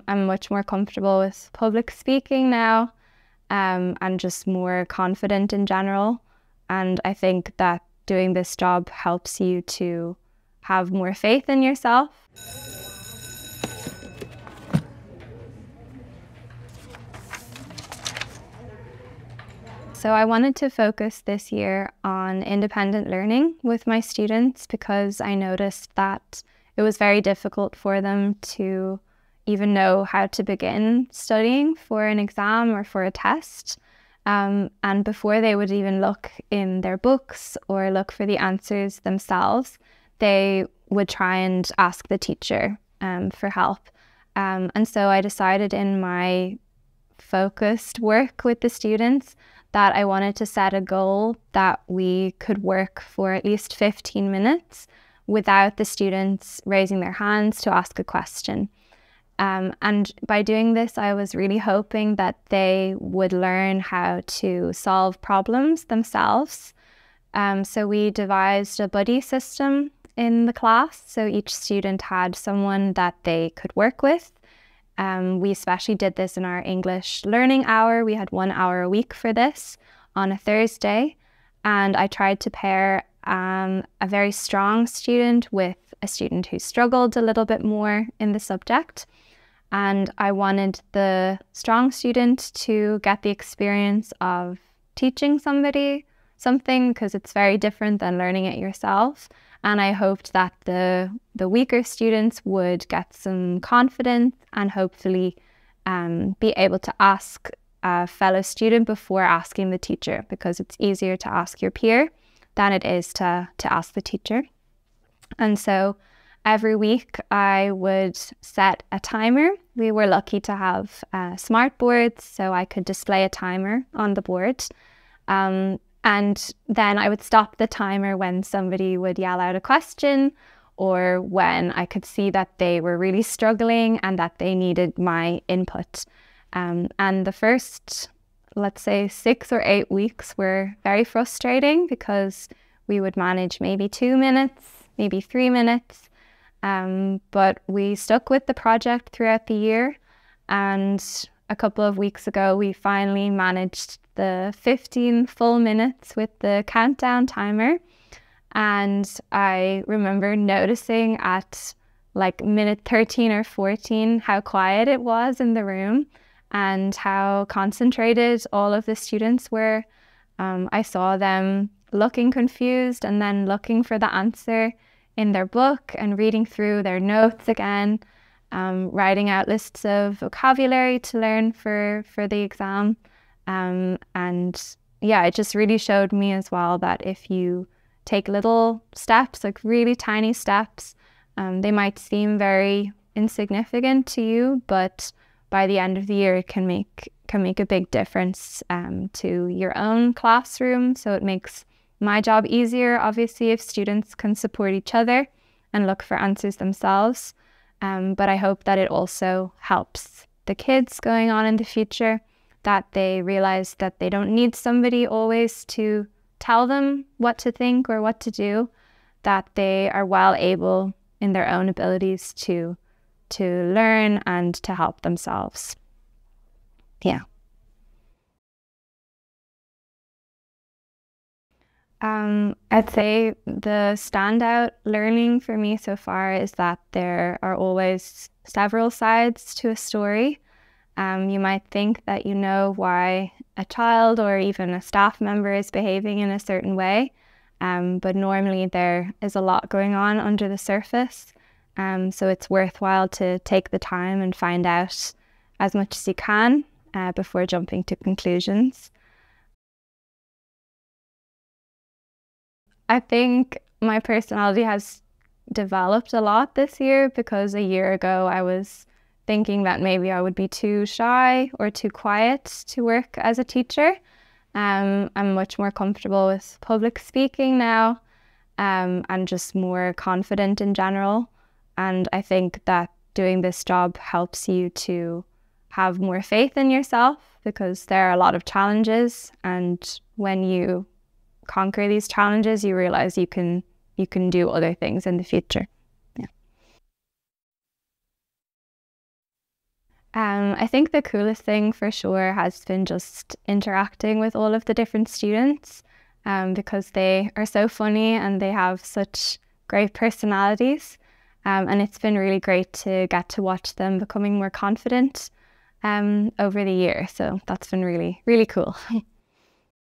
I'm much more comfortable with public speaking now, and just more confident in general. And I think that doing this job helps you to have more faith in yourself. So I wanted to focus this year on independent learning with my students because I noticed that it was very difficult for them to even know how to begin studying for an exam or for a test. And before they would even look in their books or look for the answers themselves, they would try and ask the teacher for help. And so I decided in my focused work with the students that I wanted to set a goal that we could work for at least 15 minutes without the students raising their hands to ask a question. And by doing this, I was really hoping that they would learn how to solve problems themselves. So we devised a buddy system in the class. So each student had someone that they could work with. We especially did this in our English learning hour. We had 1 hour a week for this on a Thursday. And I tried to pair a very strong student with a student who struggled a little bit more in the subject. And I wanted the strong student to get the experience of teaching somebody something because it's very different than learning it yourself. And I hoped that the weaker students would get some confidence and hopefully be able to ask a fellow student before asking the teacher, because it's easier to ask your peer than it is to ask the teacher. And so every week I would set a timer. We were lucky to have smart boards, so I could display a timer on the board. And then I would stop the timer when somebody would yell out a question or when I could see that they were really struggling and that they needed my input. And the first, let's say, 6 or 8 weeks were very frustrating because we would manage maybe 2 minutes, maybe 3 minutes. But we stuck with the project throughout the year. And a couple of weeks ago, we finally managed the 15 full minutes with the countdown timer. And I remember noticing at like minute 13 or 14 how quiet it was in the room and how concentrated all of the students were. I saw them looking confused and then looking for the answer in their book and reading through their notes again, writing out lists of vocabulary to learn for the exam. And yeah, it just really showed me as well that if you take little steps, like really tiny steps, they might seem very insignificant to you, but by the end of the year, it can make a big difference to your own classroom. So it makes my job easier, obviously, if students can support each other and look for answers themselves. But I hope that it also helps the kids going on in the future, that they realize that they don't need somebody always to tell them what to think or what to do, that they are well able in their own abilities to learn and to help themselves. Yeah. I'd say the standout learning for me so far is that there are always several sides to a story. You might think that you know why a child or even a staff member is behaving in a certain way, but normally there is a lot going on under the surface. So it's worthwhile to take the time and find out as much as you can before jumping to conclusions. I think my personality has developed a lot this year because a year ago I was thinking that maybe I would be too shy or too quiet to work as a teacher. I'm much more comfortable with public speaking now, and just more confident in general. And I think that doing this job helps you to have more faith in yourself because there are a lot of challenges, and when you conquer these challenges, you realize you can do other things in the future. Yeah. I think the coolest thing for sure has been just interacting with all of the different students because they are so funny and they have such great personalities. And it's been really great to get to watch them becoming more confident over the year. So that's been really, really cool.